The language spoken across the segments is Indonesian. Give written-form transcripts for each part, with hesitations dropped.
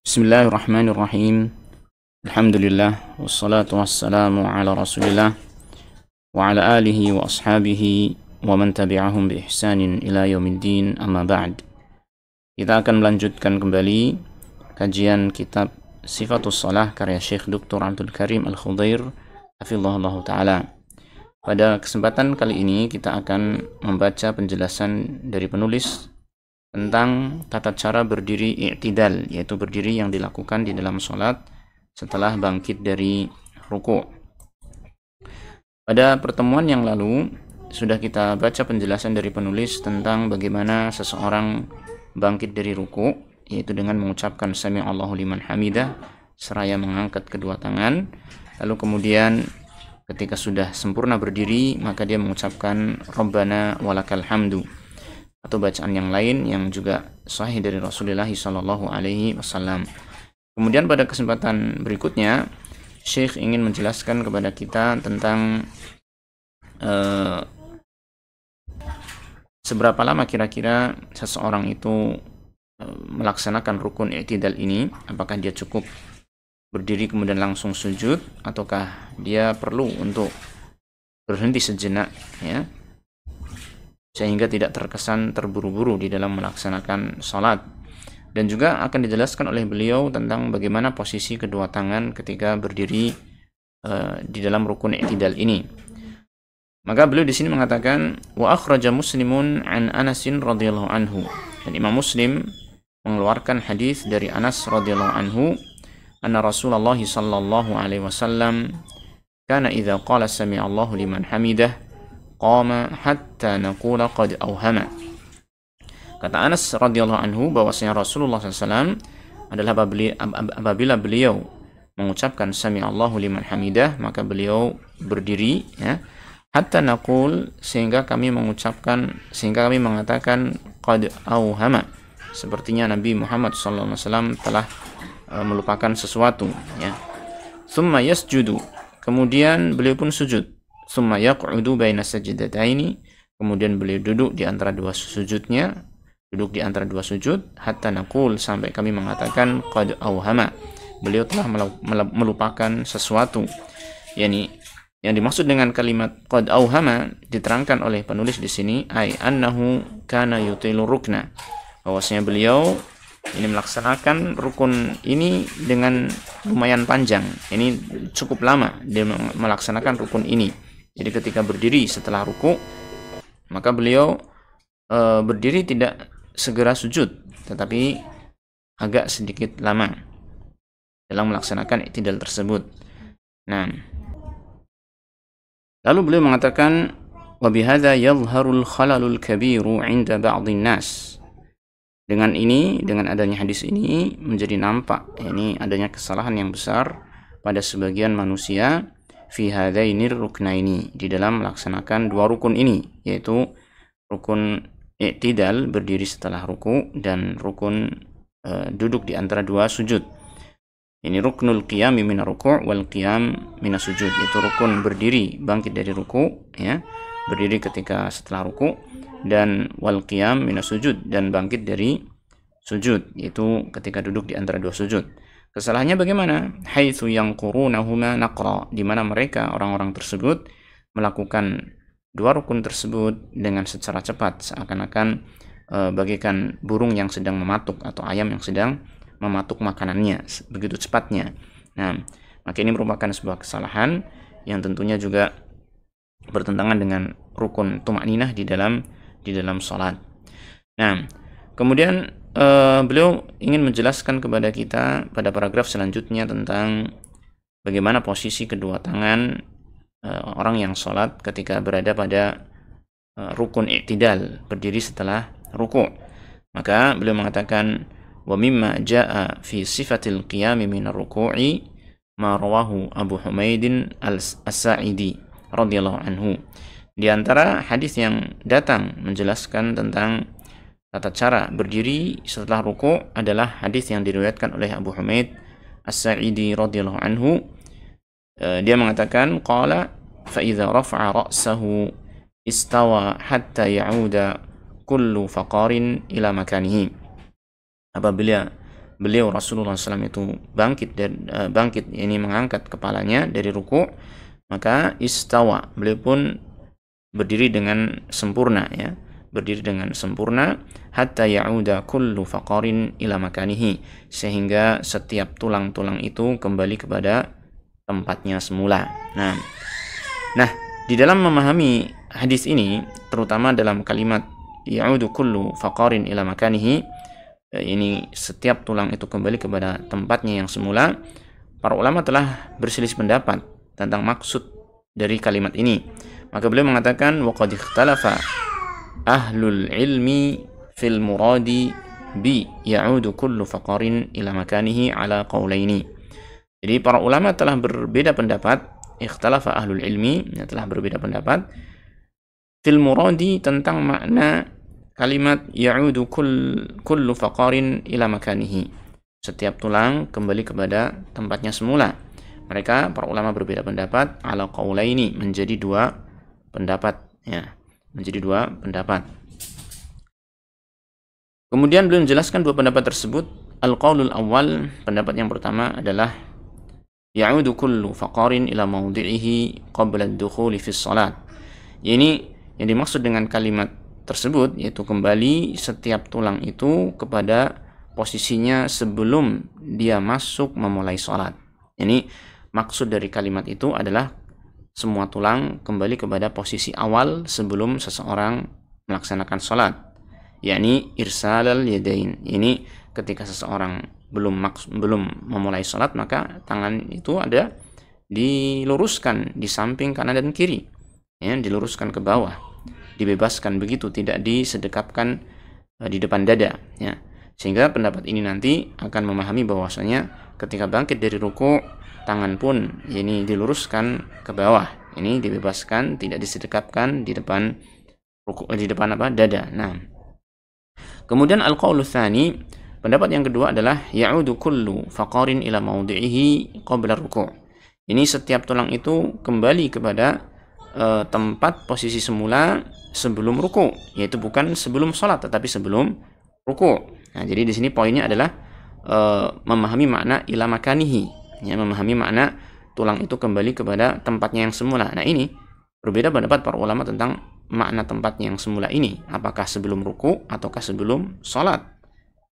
Bismillahirrahmanirrahim. Alhamdulillah wassalatu wassalamu ala Rasulillah wa ala alihi wa ashabihi wa man tabi'ahum bi ihsanin ila yaumiddin, amma ba'd. Kita akan melanjutkan kembali kajian kitab Sifatus Shalah karya Syekh Dr. Abdul Karim Al-Khudair hafizahullah taala. Pada kesempatan kali ini kita akan membaca penjelasan dari penulis tentang tata cara berdiri i'tidal, yaitu berdiri yang dilakukan di dalam sholat setelah bangkit dari ruku'. Pada pertemuan yang lalu sudah kita baca penjelasan dari penulis tentang bagaimana seseorang bangkit dari ruku', yaitu dengan mengucapkan sami Allahu liman hamidah seraya mengangkat kedua tangan. Lalu kemudian ketika sudah sempurna berdiri, maka dia mengucapkan Rabbana walakal hamdu, atau bacaan yang lain yang juga sahih dari Rasulullah SAW. Kemudian pada kesempatan berikutnya, Syekh ingin menjelaskan kepada kita tentang seberapa lama kira-kira seseorang itu melaksanakan rukun i'tidal ini. Apakah dia cukup berdiri kemudian langsung sujud, ataukah dia perlu untuk berhenti sejenak, ya, sehingga tidak terkesan terburu-buru di dalam melaksanakan salat. Dan juga akan dijelaskan oleh beliau tentang bagaimana posisi kedua tangan ketika berdiri di dalam rukun i'tidal ini. Maka beliau di sini mengatakan, wa akhraja Muslimun an Anas radhiyallahu anhu, dan Imam Muslim mengeluarkan hadis dari Anas radhiyallahu anhu, anna Rasulullah sallallahu alaihi wasallam kana idza qala sami Allahu liman hamidah qama hatta naqula qad awhama. Kata Anas radhiyallahu anhu bahwasanya Rasulullah SAW adalah apabila beliau mengucapkan sami Allahu liman hamidah, maka beliau berdiri, ya, hatta naqul, sehingga kami mengatakan qad awhama, sepertinya Nabi Muhammad SAW telah melupakan sesuatu, ya. Tsumma yasjudu, kemudian beliau pun sujud. Tsumma yaq'udu baina sajdataini, kemudian beliau duduk di antara dua sujudnya, hatta naqul, sampai kami mengatakan qad awhama, beliau telah melupakan sesuatu. Yani yang dimaksud dengan kalimat qad awhama diterangkan oleh penulis di sini, ai annahu kana yutilu rukna, bahwasanya beliau ini melaksanakan rukun ini dengan lumayan panjang. Ini cukup lama dia melaksanakan rukun ini. Jadi ketika berdiri setelah ruku', maka beliau berdiri tidak segera sujud, tetapi agak sedikit lama dalam melaksanakan i'tidal tersebut. Nah, lalu beliau mengatakan, wa bihadza yadhharul khalalul kabiru 'inda ba'dhin nas. Dengan ini, dengan adanya hadis ini menjadi nampak, ini adanya kesalahan yang besar pada sebagian manusia fi hadainir ruknaini, di dalam melaksanakan dua rukun ini, yaitu rukun i'tidal berdiri setelah ruku dan rukun duduk di antara dua sujud. Ini ruknul qiyam min ruku' wal qiyam min sujud, yaitu rukun berdiri bangkit dari ruku', ya, berdiri ketika setelah ruku', dan wal qiyam min sujud, dan bangkit dari sujud, yaitu ketika duduk di antara dua sujud. Kesalahannya bagaimana? Haitsu yanqurunahuma naqra, di mana mereka orang-orang tersebut melakukan dua rukun tersebut dengan secara cepat, seakan-akan bagaikan burung yang sedang mematuk atau ayam yang sedang mematuk makanannya begitu cepatnya. Nah, maka ini merupakan sebuah kesalahan yang tentunya juga bertentangan dengan rukun tumakninah di dalam salat. Nah, kemudian beliau ingin menjelaskan kepada kita pada paragraf selanjutnya tentang bagaimana posisi kedua tangan orang yang sholat ketika berada pada rukun i'tidal, berdiri setelah ruku'. Maka beliau mengatakan, wa mimma jaa fi sifatil qiyam min ar-ruku'i ma rawahu Abu Humaidin As-Sa'idi radhiyallahu anhu. Di antara hadis yang datang menjelaskan tentang tata cara berdiri setelah ruku' adalah hadis yang diriwayatkan oleh Abu Humaid As-Sa'idi radhiyallahu anhu. Dia mengatakan, qala fa idza rafa'a ra'sahu istawa hatta ya'uda kullu faqarin ila makanihi. Apabila beliau Rasulullah SAW itu bangkit ini mengangkat kepalanya dari ruku, maka istawa, beliau pun berdiri dengan sempurna, ya, berdiri dengan sempurna, hatta ya'uda kullu faqarin ila makanihi, sehingga setiap tulang-tulang itu kembali kepada tempatnya semula. Nah, di dalam memahami hadis ini, terutama dalam kalimat ya'udu kullu faqarin ila makanihi, ini setiap tulang itu kembali kepada tempatnya yang semula, para ulama telah berselisih pendapat tentang maksud dari kalimat ini. Maka beliau mengatakan wa qad ikhtalafa ahlul ilmi fil muradi bi ya'udu kullu faqarin ila makanihi ala qaulaini. Jadi para ulama telah berbeda pendapat, ikhtalafa ahlul ilmi, telah berbeda pendapat fil muradi, tentang makna kalimat ya'udu kullu faqarin ila makanihi, setiap tulang kembali kepada tempatnya semula. Mereka para ulama berbeda pendapat ala qaulaini, menjadi dua pendapat, ya, menjadi dua pendapat. Kemudian beliau menjelaskan dua pendapat tersebut. Al-qaulul awal, pendapat yang pertama adalah ya'udu kullu faqarin ila mawdi'ihi qabla ad-dukhuli fi shalat. Ini yang dimaksud dengan kalimat tersebut yaitu kembali setiap tulang itu kepada posisinya sebelum dia masuk memulai sholat. Ini maksud dari kalimat itu adalah semua tulang kembali kepada posisi awal sebelum seseorang melaksanakan sholat, yakni irsalal yadain. Ini ketika seseorang belum memulai sholat, maka tangan itu ada diluruskan di samping kanan dan kiri, ya, diluruskan ke bawah, dibebaskan begitu, tidak disedekapkan di depan dada, ya. Sehingga pendapat ini nanti akan memahami bahwasanya ketika bangkit dari ruku, tangan pun ini diluruskan ke bawah, ini dibebaskan, tidak disedekapkan di depan ruku, di depan dada. Nah, kemudian al-qaulu tsani, pendapat yang kedua adalah ya'udu kullu faqarin ila mawdi'ihi qabla ruku'. Ini setiap tulang itu kembali kepada tempat posisi semula sebelum ruku, yaitu bukan sebelum sholat tetapi sebelum ruku. Nah, jadi di sini poinnya adalah memahami makna ila makanihi, ya, memahami makna tulang itu kembali kepada tempatnya yang semula. Nah, ini berbeda pendapat para ulama tentang makna tempatnya yang semula ini, apakah sebelum ruku ataukah sebelum sholat.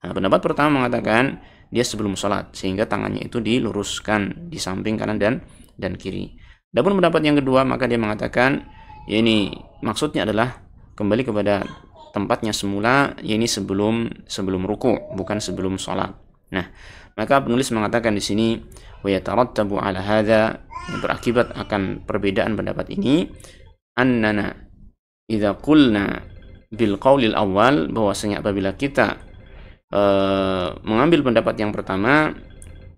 Nah, pendapat pertama mengatakan dia sebelum sholat, sehingga tangannya itu diluruskan di samping kanan dan kiri. Adapun pendapat yang kedua, maka dia mengatakan ya, ini maksudnya adalah kembali kepada tempatnya semula, ya, ini sebelum ruku, bukan sebelum sholat. Nah, maka penulis mengatakan di sini wa yatarattabu ala hadza, berakibat akan perbedaan pendapat ini, annana idza qulna bil qaulil awal, bahwasanya apabila kita mengambil pendapat yang pertama,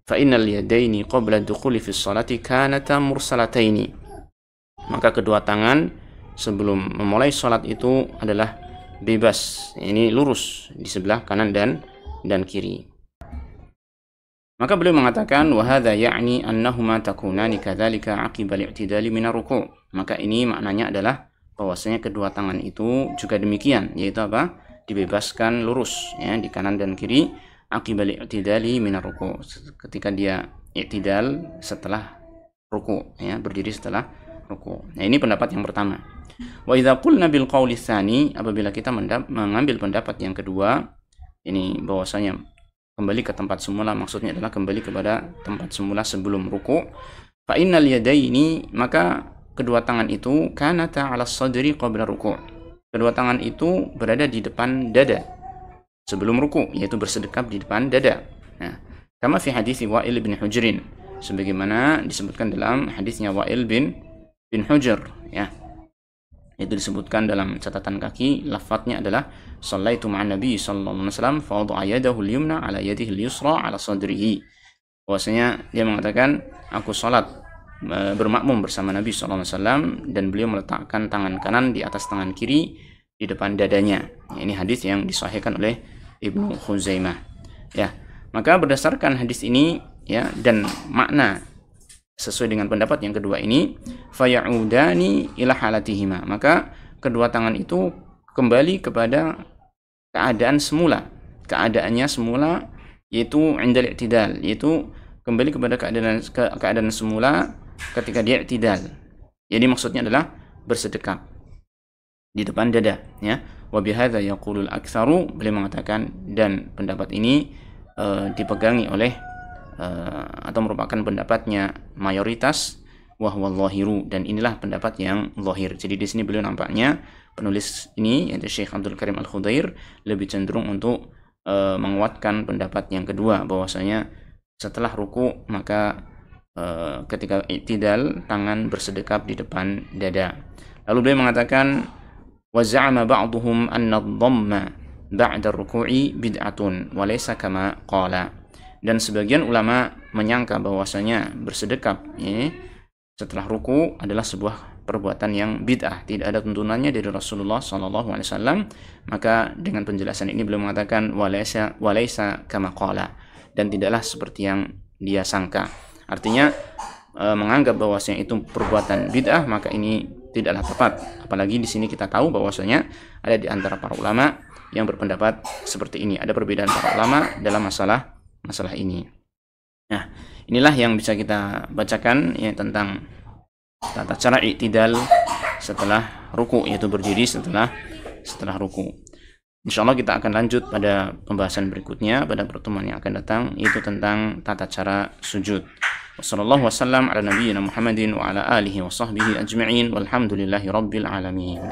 fa innal yadaini qabla dukhuli fi sholati kanata mursalataini, maka kedua tangan sebelum memulai sholat itu adalah bebas, ini lurus di sebelah kanan dan kiri. Maka beliau mengatakan wa hadza ya'ni annahuma takunani kadzalika 'aqiba al-i'tidali min ar-ruku'. Maka ini maknanya adalah bahwasanya kedua tangan itu juga demikian, yaitu apa? Dibebaskan lurus, ya, di kanan dan kiri, aqibal i'tidali min ar-ruku', ketika dia i'tidal setelah ruku, ya, berdiri setelah ruku. Nah, ini pendapat yang pertama. Wa idza qulna bil qauli tsani, apabila kita mengambil pendapat yang kedua, ini bahwasanya kembali ke tempat semula, maksudnya adalah kembali kepada tempat semula sebelum ruku, fa innal yadaini, maka kedua tangan itu kanata 'ala sadri qabla ruku', kedua tangan itu berada di depan dada sebelum ruku, yaitu bersedekap di depan dada. Nah, kama fi hadis Wa'il bin Hujr, sebagaimana disebutkan dalam hadisnya Wa'il bin Hujr, ya. Itu disebutkan dalam catatan kaki, lafadznya adalah shallaitu ma'an nabi sallallahu alaihi wasallam fa wada'a yadahu al-yumna 'ala yadihi al-yusra 'ala sadrihi. Bahwasanya dia mengatakan, aku salat bermakmum bersama Nabi sallallahu alaihi wasallam dan beliau meletakkan tangan kanan di atas tangan kiri di depan dadanya. Ini hadis yang disahihkan oleh Ibnu Khuzaimah. Ya, maka berdasarkan hadis ini, ya, dan makna sesuai dengan pendapat yang kedua ini, faya'udani ila halatihima, maka kedua tangan itu kembali kepada keadaan semula, keadaannya semula, yaitu indal i'tidal, yaitu kembali kepada keadaan semula ketika dia i'tidal. Jadi maksudnya adalah bersedekap di depan dada, ya. Wa bihadza yaqulul aktsaru, beliau mengatakan dan pendapat ini dipegangi oleh atau merupakan pendapatnya mayoritas, wa huwa zahiru, dan inilah pendapat yang zahir. Jadi di sini beliau nampaknya penulis ini yaitu Syekh Abdul Karim Al-Khudair lebih cenderung untuk menguatkan pendapat yang kedua, bahwasanya setelah ruku maka ketika i'tidal tangan bersedekap di depan dada. Lalu beliau mengatakan wa za'ama ba'dhum anna ad-dhamma ba'da ar-ruku'i bid'atun wa laysa kama qala. Dan sebagian ulama menyangka bahwasanya bersedekap setelah ruku adalah sebuah perbuatan yang bid'ah, tidak ada tuntunannya dari Rasulullah SAW. Maka dengan penjelasan ini beliau mengatakan walaysa kama qala, dan tidaklah seperti yang dia sangka. Artinya menganggap bahwasanya itu perbuatan bid'ah, maka ini tidaklah tepat. Apalagi di sini kita tahu bahwasanya ada di antara para ulama yang berpendapat seperti ini. Ada perbedaan para ulama dalam masalah ini. Nah, inilah yang bisa kita bacakan ya tentang tata cara i'tidal setelah ruku, yaitu berdiri setelah ruku. Insyaallah kita akan lanjut pada pembahasan berikutnya pada pertemuan yang akan datang, yaitu tentang tata cara sujud. Wassallallahu wasallam ala nabiyyina Muhammadin wa ala alihi wa sahbihi ajma'in walhamdulillahi rabbil alamin.